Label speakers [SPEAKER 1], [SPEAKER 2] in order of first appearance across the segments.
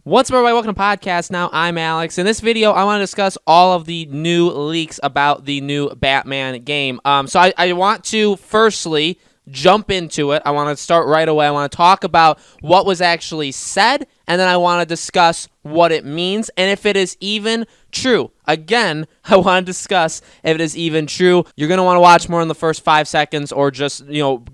[SPEAKER 1] What's up, everybody? Welcome to Podcast Now. I'm Alex. In this video, I want to discuss all of the new leaks about the new Batman game. So I want to firstly jump into it. I want to start right away. I want to talk about what was actually said, and then I want to discuss what it means and if it is even true. Again, I want to discuss if it is even true. You're going to want to watch more in the first 5 seconds or just,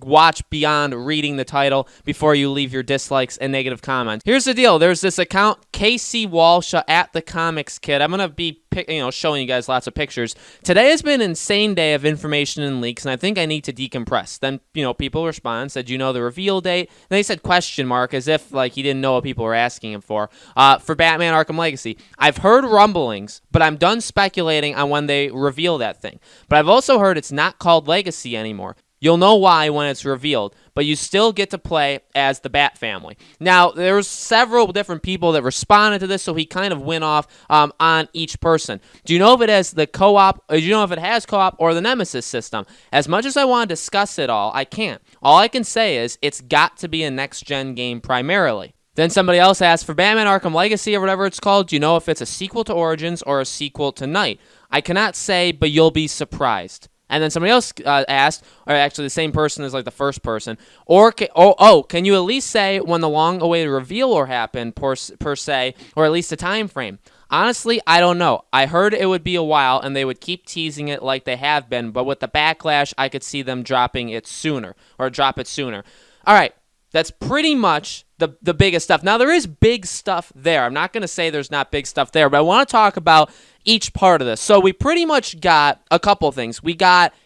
[SPEAKER 1] watch beyond reading the title before you leave your dislikes and negative comments. Here's the deal. There's this account, KC Walsh at the Comics Kid. I'm going to be showing you guys lots of pictures. Today has been an insane day of information and leaks, and I think I need to decompress. Then, people respond, said, the reveal date? And they said question mark, as if, he didn't know what people were asking him for Batman Arkham Legacy. I've heard rumblings, but I'm done speculating on when they reveal that thing. But I've also heard it's not called Legacy anymore. You'll know why when it's revealed, but you still get to play as the Bat family. Now, there's several different people that responded to this, so he kind of went off on each person. Do you know if it has the co-op? Do you know if it has co-op or the Nemesis system? As much as I want to discuss it all, I can't. All I can say is it's got to be a next-gen game primarily. Then somebody else asked, for Batman Arkham Legacy or whatever it's called, do you know if it's a sequel to Origins or a sequel to Night? I cannot say, but you'll be surprised. And then somebody else asked, or actually the same person as the first person, can you at least say when the long-awaited reveal will happen, per se, or at least a time frame? Honestly, I don't know. I heard it would be a while, and they would keep teasing it like they have been, but with the backlash, I could see them drop it sooner. All right. That's pretty much the biggest stuff. Now, there is big stuff there. I'm not going to say there's not big stuff there, but I want to talk about each part of this. So we pretty much got a couple things.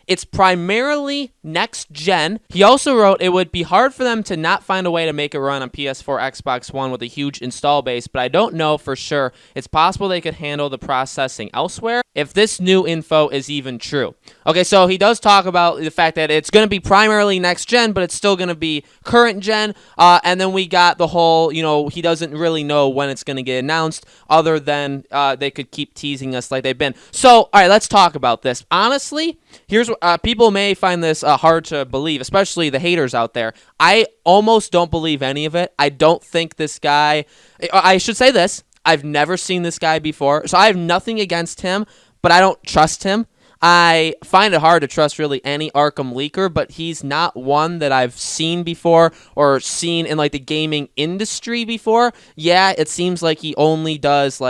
[SPEAKER 1] It's primarily next gen. He also wrote it would be hard for them to not find a way to make it run on PS4, Xbox One with a huge install base, but I don't know for sure. It's possible they could handle the processing elsewhere if this new info is even true. Okay, so he does talk about the fact that it's going to be primarily next gen, but it's still going to be current gen. And then we got the whole, he doesn't really know when it's going to get announced other than they could keep teasing us like they've been. So, all right, let's talk about this. Honestly, here's what people may find this hard to believe, especially the haters out there. I almost don't believe any of it. I don't think this guy, I should say this, I've never seen this guy before, so I have nothing against him, but I don't trust him. I find it hard to trust really any Arkham leaker, but he's not one that I've seen before or seen in the gaming industry before. Yeah, it seems like he only does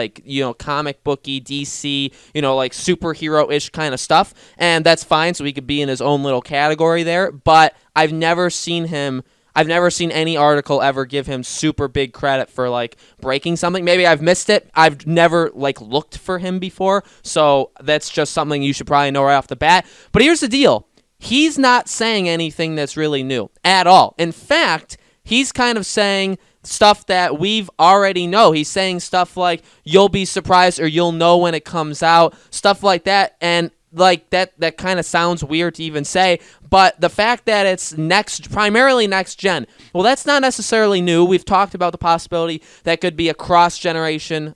[SPEAKER 1] comic booky, DC, superhero-ish kind of stuff, and that's fine, so he could be in his own little category there, but I've never seen any article ever give him super big credit for breaking something. Maybe I've missed it. I've never looked for him before, so that's just something you should probably know right off the bat. But here's the deal. He's not saying anything that's really new at all. In fact, he's kind of saying stuff that we've already know. He's saying stuff like, you'll be surprised or you'll know when it comes out, stuff like that, and that kind of sounds weird to even say, but the fact that it's primarily next gen, well, that's not necessarily new. We've talked about the possibility that could be a cross-generation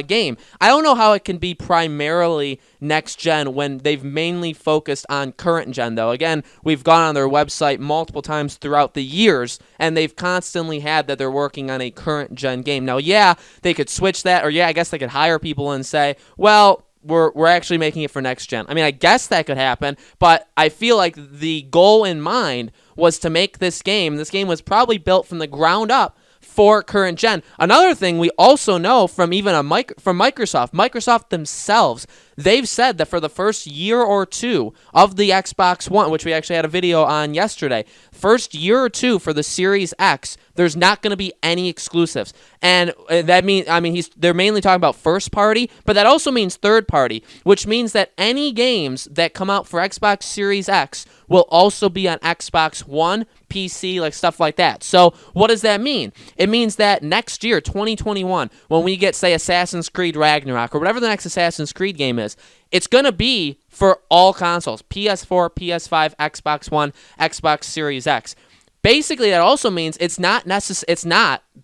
[SPEAKER 1] game. I don't know how it can be primarily next gen when they've mainly focused on current gen, though. Again, we've gone on their website multiple times throughout the years, and they've constantly had that they're working on a current gen game. Now, yeah, they could switch that, or yeah, I guess they could hire people and say, well, we're actually making it for next gen. I mean, I guess that could happen, but I feel like the goal in mind was to make this game. This game was probably built from the ground up for current gen. Another thing we also know from Microsoft themselves, they've said that for the first year or two of the Xbox One, which we actually had a video on yesterday, first year or two for the Series X, there's not going to be any exclusives. And that means, they're mainly talking about first party, but that also means third party, which means that any games that come out for Xbox Series X will also be on Xbox One, PC, stuff like that. So what does that mean? It means that next year, 2021, when we get, say, Assassin's Creed Ragnarok, or whatever the next Assassin's Creed game is, it's going to be for all consoles, PS4, PS5, Xbox One, Xbox Series X. Basically, that also means it's not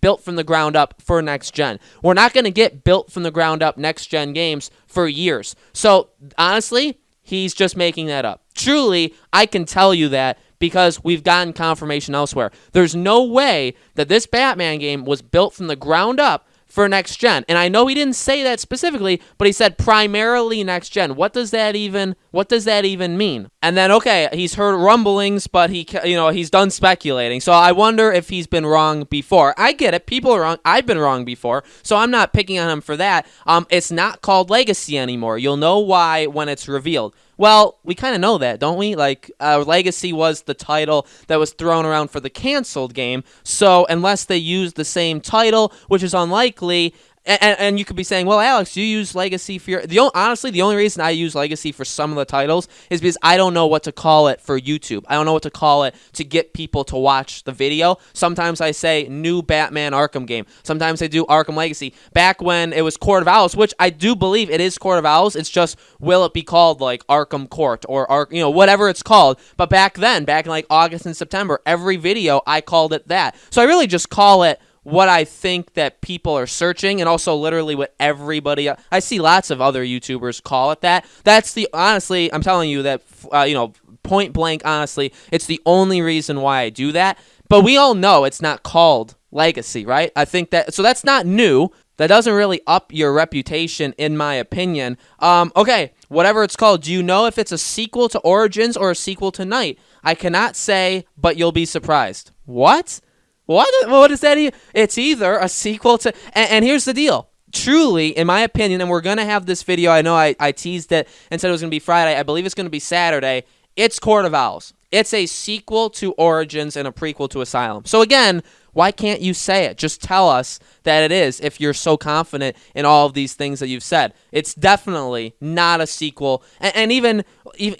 [SPEAKER 1] built from the ground up for next gen. We're not going to get built from the ground up next gen games for years. So, honestly, he's just making that up. Truly, I can tell you that because we've gotten confirmation elsewhere. There's no way that this Batman game was built from the ground up for next gen. And I know he didn't say that specifically, but he said primarily next gen. What does that even mean? And then, okay, he's heard rumblings, but he's done speculating. So I wonder if he's been wrong before. I get it. People are wrong. I've been wrong before. So I'm not picking on him for that. It's not called Legacy anymore. You'll know why when it's revealed. Well, we kind of know that, don't we? Like, Legacy was the title that was thrown around for the canceled game. So unless they use the same title, which is unlikely, and you could be saying, well, Alex, you use Legacy for honestly, the only reason I use Legacy for some of the titles is because I don't know what to call it for YouTube. I don't know what to call it to get people to watch the video. Sometimes I say new Batman Arkham game. Sometimes I do Arkham Legacy. Back when it was Court of Owls, which I do believe it is Court of Owls. It's just, will it be called like Arkham Court or whatever it's called. But back then, back in like August and September, every video I called it that. So I really just call it what I think that people are searching, and also literally what everybody I see lots of other YouTubers call it that. That's honestly, I'm telling you that point blank, honestly, it's the only reason why I do that. But we all know it's not called Legacy, right? I think that, so that's not new. That doesn't really up your reputation, in my opinion. Okay, whatever it's called, do you know if it's a sequel to Origins or a sequel to Night? I cannot say, but you'll be surprised. What? What is that? It's either a sequel to... And here's the deal. Truly, in my opinion, and we're going to have this video, I know I teased it and said it was going to be Friday. I believe it's going to be Saturday. It's Court of Owls. It's a sequel to Origins and a prequel to Asylum. So again, why can't you say it? Just tell us that it is if you're so confident in all of these things that you've said. It's definitely not a sequel. And even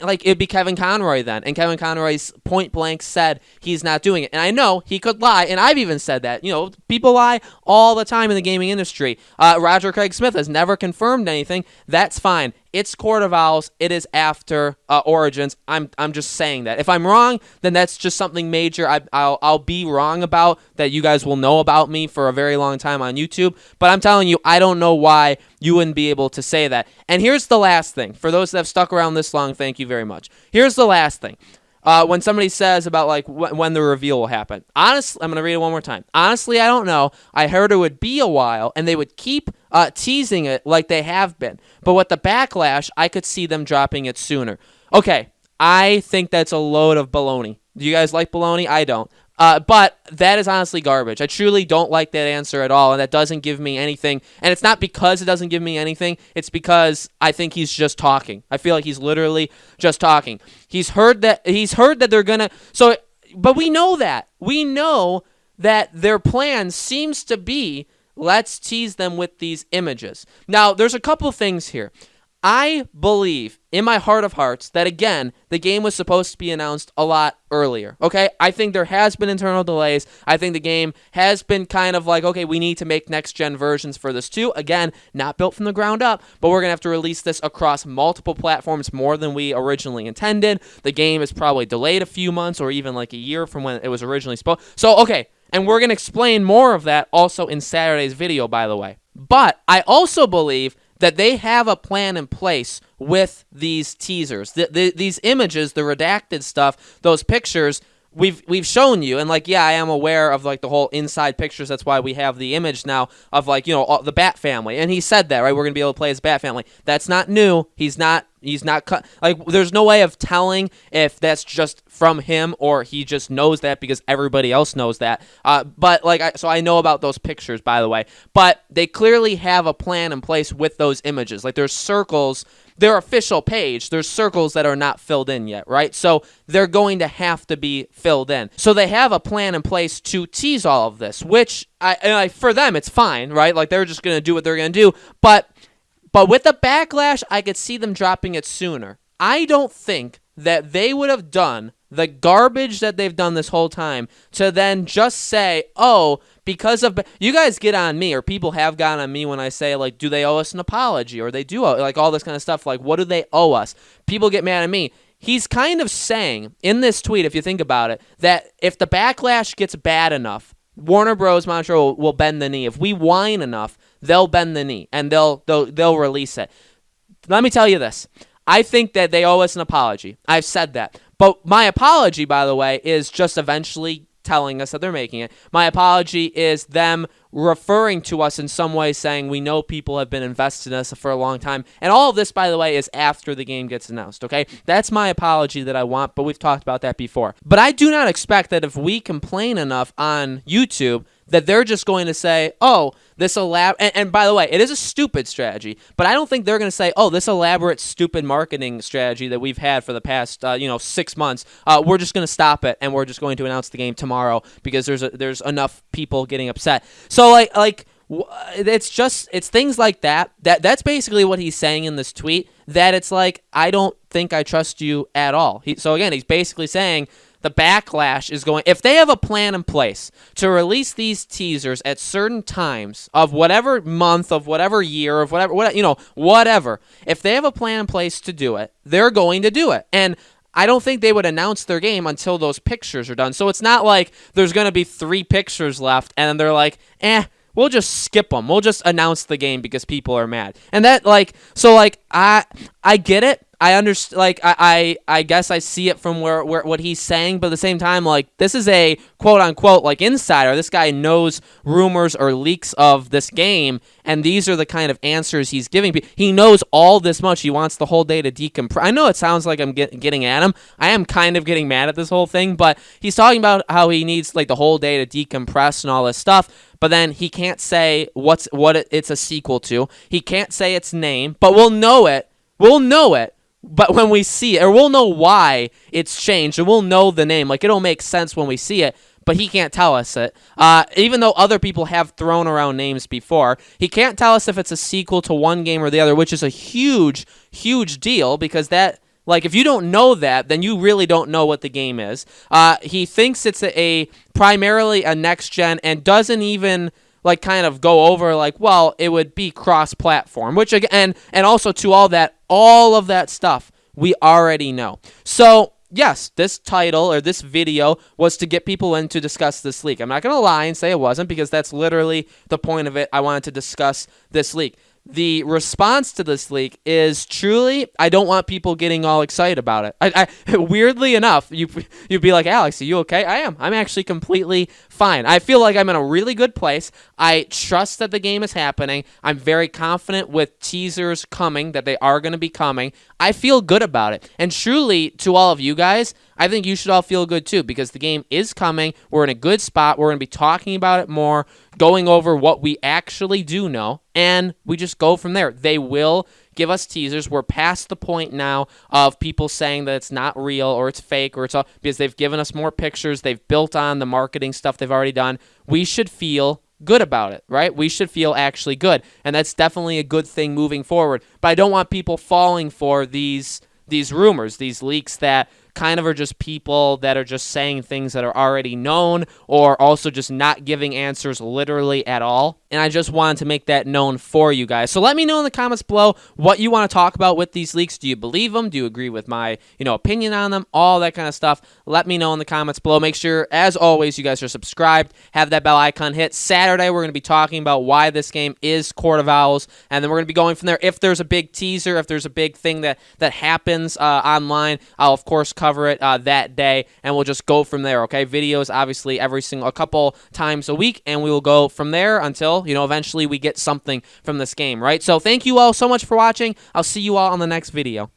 [SPEAKER 1] like, it'd be Kevin Conroy then. And Kevin Conroy's point blank said he's not doing it. And I know he could lie, and I've even said that. People lie all the time in the gaming industry. Roger Craig Smith has never confirmed anything. That's fine. It's Court of Owls. It is after Origins. I'm just saying that. If I'm wrong, then that's just something major I'll be wrong about, that you guys will know about me for a very long time on YouTube. But I'm telling you, I don't know why you wouldn't be able to say that. And here's the last thing. For those that have stuck around this long, thank you very much. Here's the last thing. When somebody says about like when the reveal will happen. Honestly, I'm going to read it one more time. Honestly, I don't know. I heard it would be a while, and they would keep teasing it like they have been. But with the backlash, I could see them dropping it sooner. Okay, I think that's a load of baloney. Do you guys like baloney? I don't. But that is honestly garbage. I truly don't like that answer at all, and that doesn't give me anything. And it's not because it doesn't give me anything. It's because I think he's just talking. I feel like he's literally just talking. He's heard that they're gonna. So, but we know that. We know that their plan seems to be, let's tease them with these images. Now, there's a couple things here. I believe in my heart of hearts that, again, the game was supposed to be announced a lot earlier, okay? I think there has been internal delays. I think the game has been kind of like, okay, we need to make next-gen versions for this too. Again, not built from the ground up, but we're going to have to release this across multiple platforms more than we originally intended. The game is probably delayed a few months or even like a year from when it was originally supposed. So, okay, and we're going to explain more of that also in Saturday's video, by the way. But I also believe that they have a plan in place with these teasers. These images, the redacted stuff, those pictures, we've shown you. And like, yeah, I am aware of like the whole inside pictures. That's why we have the image now of like, the Bat family. And he said that, right? We're going to be able to play as Bat family. That's not new. He's not cut. Like, there's no way of telling if that's just from him or he just knows that because everybody else knows that. But like, so I know about those pictures, by the way. But they clearly have a plan in place with those images. Like, there's circles. Their official page, there's circles that are not filled in yet, right? So they're going to have to be filled in. So they have a plan in place to tease all of this, which for them it's fine, right? Like, they're just going to do what they're going to do. But with the backlash, I could see them dropping it sooner. I don't think that they would have done the garbage that they've done this whole time to then just say, oh, because of... You guys get on me, or people have gotten on me when I say, like, do they owe us an apology? Or they do, like, all this kind of stuff. Like, what do they owe us? People get mad at me. He's kind of saying, in this tweet, if you think about it, that if the backlash gets bad enough, Warner Bros. Montreal will bend the knee. If we whine enough, they'll bend the knee, and they'll release it. Let me tell you this. I think that they owe us an apology. I've said that. But my apology, by the way, is just eventually telling us that they're making it. My apology is them referring to us in some way, saying we know people have been invested in us for a long time. And all of this, by the way, is after the game gets announced, okay? That's my apology that I want, but we've talked about that before. But I do not expect that if we complain enough on YouTube that they're just going to say, oh, this and by the way, it is a stupid strategy, but I don't think they're going to say, oh, this elaborate, stupid marketing strategy that we've had for the past, 6 months, we're just going to stop it, and we're just going to announce the game tomorrow because there's enough people getting upset. So, it's things like that. That's basically what he's saying in this tweet, that it's like, I don't think I trust you at all. So, again, he's basically saying, the backlash is going, if they have a plan in place to release these teasers at certain times of whatever month, of whatever year, of whatever, if they have a plan in place to do it, they're going to do it. And I don't think they would announce their game until those pictures are done. So it's not like there's going to be 3 pictures left and they're like, we'll just skip them. We'll just announce the game because people are mad. And that, I get it. I understand, I guess I see it from where what he's saying, but at the same time, this is a quote-unquote, insider. This guy knows rumors or leaks of this game, and these are the kind of answers he's giving. He knows all this much. He wants the whole day to decompress. I know it sounds like I'm getting at him. I am kind of getting mad at this whole thing, but he's talking about how he needs, the whole day to decompress and all this stuff, but then he can't say what it's a sequel to. He can't say its name, but we'll know it. We'll know it. But when we see it, or we'll know why it's changed, and we'll know the name. It'll make sense when we see it, but he can't tell us it. Even though other people have thrown around names before, he can't tell us if it's a sequel to one game or the other, which is a huge, huge deal, because that, if you don't know that, then you really don't know what the game is. He thinks it's primarily a next-gen, and doesn't even kind of go over it would be cross-platform, which again, and also to all of that stuff we already know. So yes, this title or this video was to get people in to discuss this leak. I'm not going to lie and say it wasn't, because that's literally the point of it. I wanted to discuss this leak. The response to this leak is truly, I don't want people getting all excited about it. I weirdly enough, you'd be like, Alex, are you okay? I am. I'm actually completely fine. I feel like I'm in a really good place. I trust that the game is happening. I'm very confident with teasers coming, that they are going to be coming. I feel good about it. And truly, to all of you guys, I think you should all feel good too, because the game is coming. We're in a good spot. We're going to be talking about it more, going over what we actually do know, and we just go from there. They will give us teasers. We're past the point now of people saying that it's not real or it's fake or it's all, because they've given us more pictures. They've built on the marketing stuff they've already done. We should feel good about it, right? We should feel actually good, and that's definitely a good thing moving forward. But I don't want people falling for these rumors, these leaks that kind of are just people that are just saying things that are already known, or also just not giving answers literally at all. And I just wanted to make that known for you guys. So let me know in the comments below what you want to talk about with these leaks. Do you believe them? Do you agree with my, opinion on them? All that kind of stuff. Let me know in the comments below. Make sure, as always, you guys are subscribed. Have that bell icon hit. Saturday, we're going to be talking about why this game is Court of Owls, and then we're going to be going from there. If there's a big teaser, if there's a big thing that happens online, I'll, of course, cover it that day, and we'll just go from there, okay? Videos, obviously, a couple times a week, and we will go from there until, eventually we get something from this game, right? So thank you all so much for watching. I'll see you all on the next video.